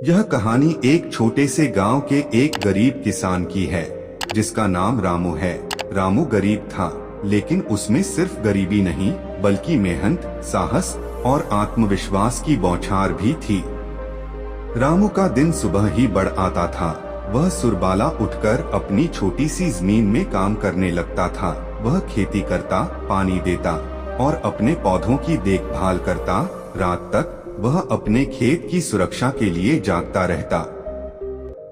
यह कहानी एक छोटे से गांव के एक गरीब किसान की है जिसका नाम रामू है। रामू गरीब था, लेकिन उसमें सिर्फ गरीबी नहीं बल्कि मेहनत, साहस और आत्मविश्वास की बौछार भी थी। रामू का दिन सुबह ही बढ़ आता था। वह सुरबाला उठकर अपनी छोटी सी जमीन में काम करने लगता था। वह खेती करता, पानी देता और अपने पौधों की देखभाल करता। रात तक वह अपने खेत की सुरक्षा के लिए जागता रहता।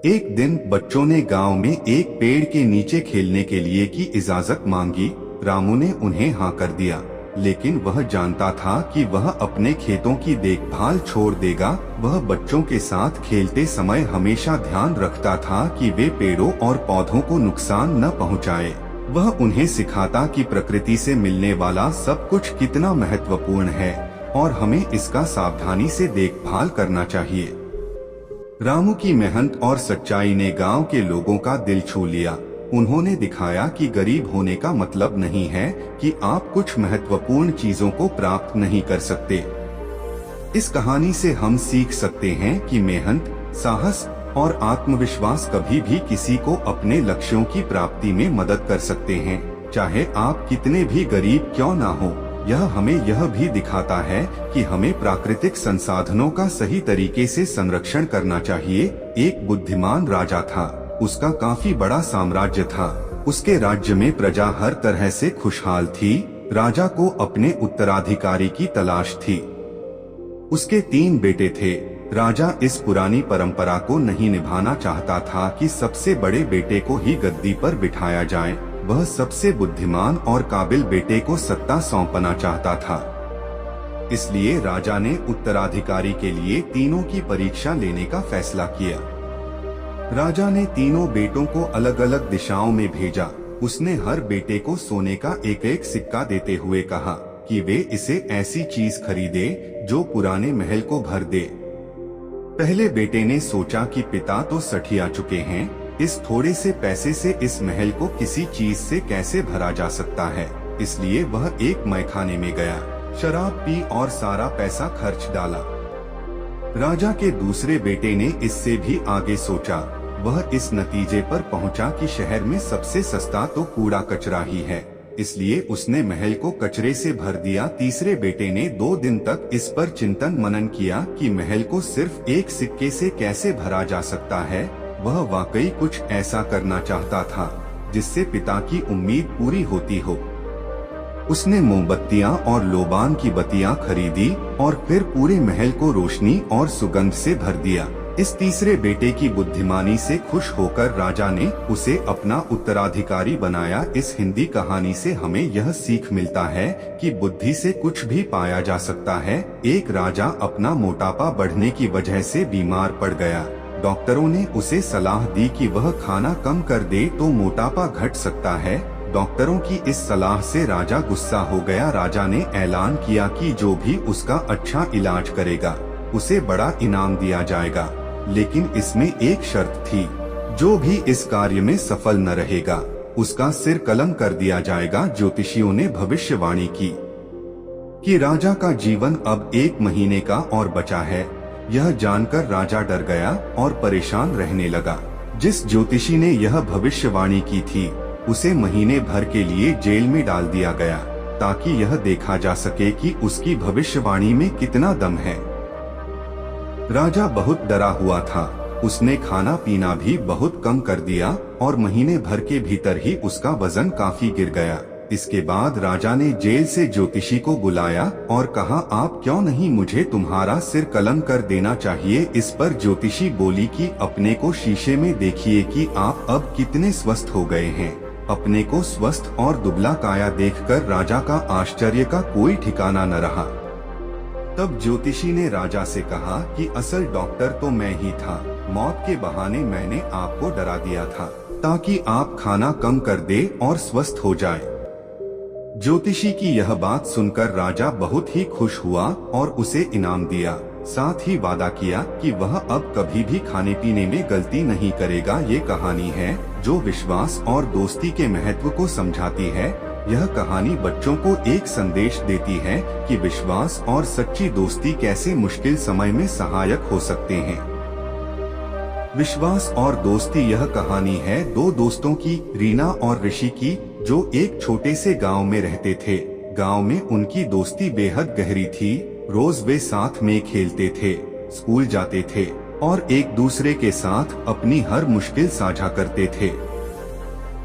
एक दिन बच्चों ने गांव में एक पेड़ के नीचे खेलने के लिए की इजाजत मांगी। रामू ने उन्हें हाँ कर दिया, लेकिन वह जानता था कि वह अपने खेतों की देखभाल छोड़ देगा। वह बच्चों के साथ खेलते समय हमेशा ध्यान रखता था कि वे पेड़ों और पौधों को नुकसान न पहुंचाए। वह उन्हें सिखाता कि प्रकृति से मिलने वाला सब कुछ कितना महत्वपूर्ण है और हमें इसका सावधानी से देखभाल करना चाहिए। रामू की मेहनत और सच्चाई ने गांव के लोगों का दिल छू लिया। उन्होंने दिखाया कि गरीब होने का मतलब नहीं है कि आप कुछ महत्वपूर्ण चीजों को प्राप्त नहीं कर सकते। इस कहानी से हम सीख सकते हैं कि मेहनत, साहस और आत्मविश्वास कभी भी किसी को अपने लक्ष्यों की प्राप्ति में मदद कर सकते हैं, चाहे आप कितने भी गरीब क्यों ना हो। यह हमें यह भी दिखाता है कि हमें प्राकृतिक संसाधनों का सही तरीके से संरक्षण करना चाहिए। एक बुद्धिमान राजा था। उसका काफी बड़ा साम्राज्य था। उसके राज्य में प्रजा हर तरह से खुशहाल थी। राजा को अपने उत्तराधिकारी की तलाश थी। उसके 3 बेटे थे। राजा इस पुरानी परंपरा को नहीं निभाना चाहता था कि सबसे बड़े बेटे को ही गद्दी पर बिठाया जाए। वह सबसे बुद्धिमान और काबिल बेटे को सत्ता सौंपना चाहता था। इसलिए राजा ने उत्तराधिकारी के लिए तीनों की परीक्षा लेने का फैसला किया। राजा ने तीनों बेटों को अलग अलग दिशाओं में भेजा। उसने हर बेटे को सोने का एक एक सिक्का देते हुए कहा कि वे इसे ऐसी चीज खरीदे जो पुराने महल को भर दे। पहले बेटे ने सोचा कि पिता तो सठिया चुके हैं, इस थोड़े से पैसे से इस महल को किसी चीज से कैसे भरा जा सकता है। इसलिए वह एक मैखाने में गया, शराब पी और सारा पैसा खर्च डाला। राजा के दूसरे बेटे ने इससे भी आगे सोचा। वह इस नतीजे पर पहुंचा कि शहर में सबसे सस्ता तो कूड़ा कचरा ही है, इसलिए उसने महल को कचरे से भर दिया। तीसरे बेटे ने 2 दिन तक इस पर चिंतन मनन किया कि महल को सिर्फ एक सिक्के से कैसे भरा जा सकता है। वह वाकई कुछ ऐसा करना चाहता था जिससे पिता की उम्मीद पूरी होती हो। उसने मोमबत्तियां और लोबान की बत्तियां खरीदी और फिर पूरे महल को रोशनी और सुगंध से भर दिया। इस तीसरे बेटे की बुद्धिमानी से खुश होकर राजा ने उसे अपना उत्तराधिकारी बनाया। इस हिंदी कहानी से हमें यह सीख मिलता है कि बुद्धि से कुछ भी पाया जा सकता है। एक राजा अपना मोटापा बढ़ने की वजह से बीमार पड़ गया। डॉक्टरों ने उसे सलाह दी कि वह खाना कम कर दे तो मोटापा घट सकता है। डॉक्टरों की इस सलाह से राजा गुस्सा हो गया। राजा ने ऐलान किया कि जो भी उसका अच्छा इलाज करेगा उसे बड़ा इनाम दिया जाएगा, लेकिन इसमें एक शर्त थी, जो भी इस कार्य में सफल न रहेगा उसका सिर कलम कर दिया जाएगा। ज्योतिषियों ने भविष्यवाणी की कि राजा का जीवन अब 1 महीने का और बचा है। यह जानकर राजा डर गया और परेशान रहने लगा। जिस ज्योतिषी ने यह भविष्यवाणी की थी उसे महीने भर के लिए जेल में डाल दिया गया, ताकि यह देखा जा सके कि उसकी भविष्यवाणी में कितना दम है। राजा बहुत डरा हुआ था। उसने खाना पीना भी बहुत कम कर दिया और महीने भर के भीतर ही उसका वजन काफी गिर गया। इसके बाद राजा ने जेल से ज्योतिषी को बुलाया और कहा, आप क्यों नहीं मुझे तुम्हारा सिर कलम कर देना चाहिए। इस पर ज्योतिषी बोली कि अपने को शीशे में देखिए कि आप अब कितने स्वस्थ हो गए हैं। अपने को स्वस्थ और दुबला काया देखकर राजा का आश्चर्य का कोई ठिकाना न रहा। तब ज्योतिषी ने राजा से कहा कि असल डॉक्टर तो मैं ही था। मौत के बहाने मैंने आपको डरा दिया था ताकि आप खाना कम कर दे और स्वस्थ हो जाए। ज्योतिषी की यह बात सुनकर राजा बहुत ही खुश हुआ और उसे इनाम दिया। साथ ही वादा किया कि वह अब कभी भी खाने पीने में गलती नहीं करेगा। ये कहानी है जो विश्वास और दोस्ती के महत्व को समझाती है। यह कहानी बच्चों को एक संदेश देती है कि विश्वास और सच्ची दोस्ती कैसे मुश्किल समय में सहायक हो सकते हैं। विश्वास और दोस्ती। यह कहानी है दो दोस्तों की, रीना और ऋषि की, जो एक छोटे से गांव में रहते थे। गांव में उनकी दोस्ती बेहद गहरी थी। रोज वे साथ में खेलते थे, स्कूल जाते थे और एक दूसरे के साथ अपनी हर मुश्किल साझा करते थे।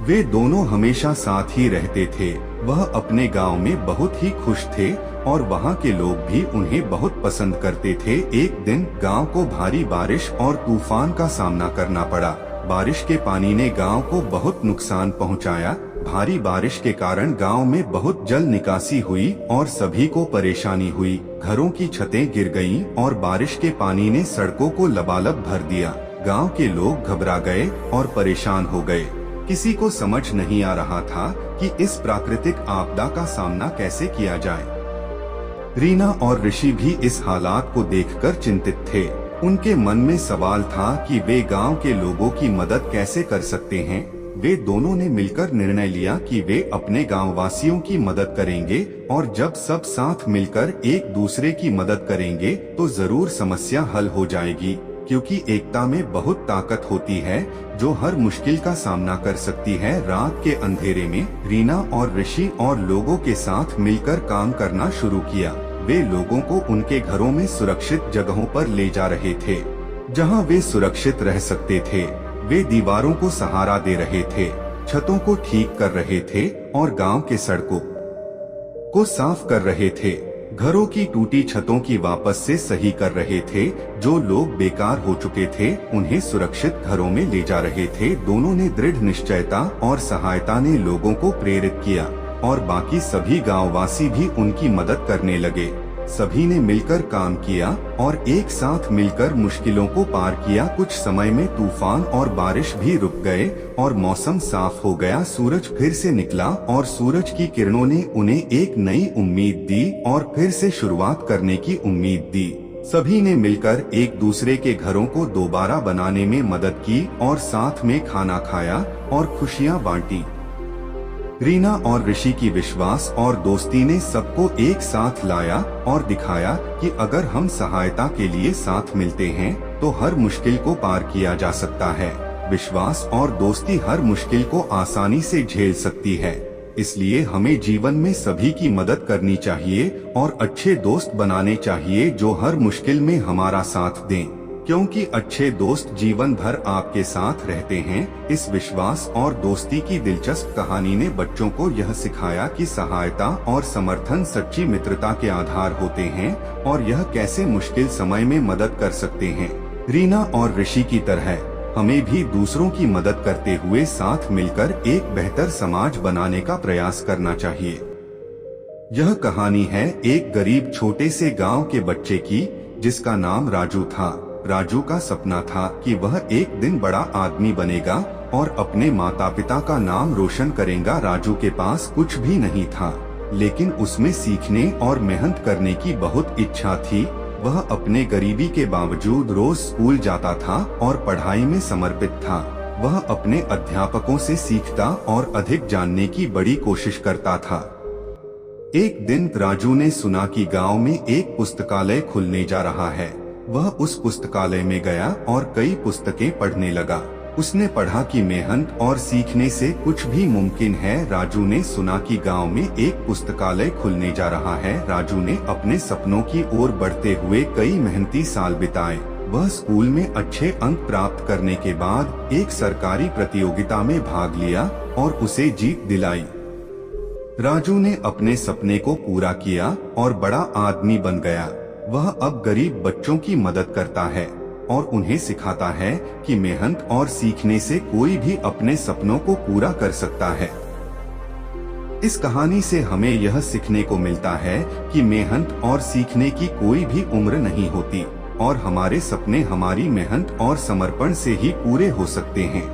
वे दोनों हमेशा साथ ही रहते थे। वह अपने गांव में बहुत ही खुश थे और वहां के लोग भी उन्हें बहुत पसंद करते थे। एक दिन गांव को भारी बारिश और तूफान का सामना करना पड़ा। बारिश के पानी ने गांव को बहुत नुकसान पहुंचाया। भारी बारिश के कारण गांव में बहुत जल निकासी हुई और सभी को परेशानी हुई। घरों की छतें गिर गईं और बारिश के पानी ने सड़कों को लबालब भर दिया। गांव के लोग घबरा गए और परेशान हो गए। किसी को समझ नहीं आ रहा था कि इस प्राकृतिक आपदा का सामना कैसे किया जाए। रीना और ऋषि भी इस हालात को देखकर चिंतित थे। उनके मन में सवाल था कि वे गांव के लोगों की मदद कैसे कर सकते हैं। वे दोनों ने मिलकर निर्णय लिया कि वे अपने गांव वासियों की मदद करेंगे और जब सब साथ मिलकर एक दूसरे की मदद करेंगे तो जरूर समस्या हल हो जाएगी, क्योंकि एकता में बहुत ताकत होती है जो हर मुश्किल का सामना कर सकती है। रात के अंधेरे में रीना और ऋषि और लोगों के साथ मिलकर काम करना शुरू किया। वे लोगों को उनके घरों में सुरक्षित जगहों पर ले जा रहे थे, जहां वे सुरक्षित रह सकते थे। वे दीवारों को सहारा दे रहे थे, छतों को ठीक कर रहे थे और गांव के सड़कों को साफ कर रहे थे। घरों की टूटी छतों की वापस से सही कर रहे थे। जो लोग बेकार हो चुके थे उन्हें सुरक्षित घरों में ले जा रहे थे। दोनों ने दृढ़ निश्चयता और सहायता ने लोगों को प्रेरित किया और बाकी सभी गांववासी भी उनकी मदद करने लगे। सभी ने मिलकर काम किया और एक साथ मिलकर मुश्किलों को पार किया। कुछ समय में तूफान और बारिश भी रुक गए और मौसम साफ हो गया। सूरज फिर से निकला और सूरज की किरणों ने उन्हें एक नई उम्मीद दी और फिर से शुरुआत करने की उम्मीद दी। सभी ने मिलकर एक दूसरे के घरों को दोबारा बनाने में मदद की और साथ में खाना खाया और खुशियां बांटी। रीना और ऋषि की विश्वास और दोस्ती ने सबको एक साथ लाया और दिखाया कि अगर हम सहायता के लिए साथ मिलते हैं तो हर मुश्किल को पार किया जा सकता है। विश्वास और दोस्ती हर मुश्किल को आसानी से झेल सकती है। इसलिए हमें जीवन में सभी की मदद करनी चाहिए और अच्छे दोस्त बनाने चाहिए जो हर मुश्किल में हमारा साथ दें, क्योंकि अच्छे दोस्त जीवन भर आपके साथ रहते हैं। इस विश्वास और दोस्ती की दिलचस्प कहानी ने बच्चों को यह सिखाया कि सहायता और समर्थन सच्ची मित्रता के आधार होते हैं और यह कैसे मुश्किल समय में मदद कर सकते हैं। रीना और ऋषि की तरह हमें भी दूसरों की मदद करते हुए साथ मिलकर एक बेहतर समाज बनाने का प्रयास करना चाहिए। यह कहानी है एक गरीब छोटे से गांव के बच्चे की, जिसका नाम राजू था। राजू का सपना था कि वह एक दिन बड़ा आदमी बनेगा और अपने माता पिता का नाम रोशन करेगा। राजू के पास कुछ भी नहीं था, लेकिन उसमें सीखने और मेहनत करने की बहुत इच्छा थी। वह अपने गरीबी के बावजूद रोज स्कूल जाता था और पढ़ाई में समर्पित था। वह अपने अध्यापकों से सीखता और अधिक जानने की बड़ी कोशिश करता था। एक दिन राजू ने सुना कि गांव में एक पुस्तकालय खुलने जा रहा है। वह उस पुस्तकालय में गया और कई पुस्तकें पढ़ने लगा। उसने पढ़ा कि मेहनत और सीखने से कुछ भी मुमकिन है। राजू ने सुना कि गांव में एक पुस्तकालय खुलने जा रहा है। राजू ने अपने सपनों की ओर बढ़ते हुए कई मेहनती साल बिताए। वह स्कूल में अच्छे अंक प्राप्त करने के बाद एक सरकारी प्रतियोगिता में भाग लिया और उसे जीत दिलाई। राजू ने अपने सपने को पूरा किया और बड़ा आदमी बन गया। वह अब गरीब बच्चों की मदद करता है और उन्हें सिखाता है कि मेहनत और सीखने से कोई भी अपने सपनों को पूरा कर सकता है। इस कहानी से हमें यह सीखने को मिलता है कि मेहनत और सीखने की कोई भी उम्र नहीं होती और हमारे सपने हमारी मेहनत और समर्पण से ही पूरे हो सकते हैं।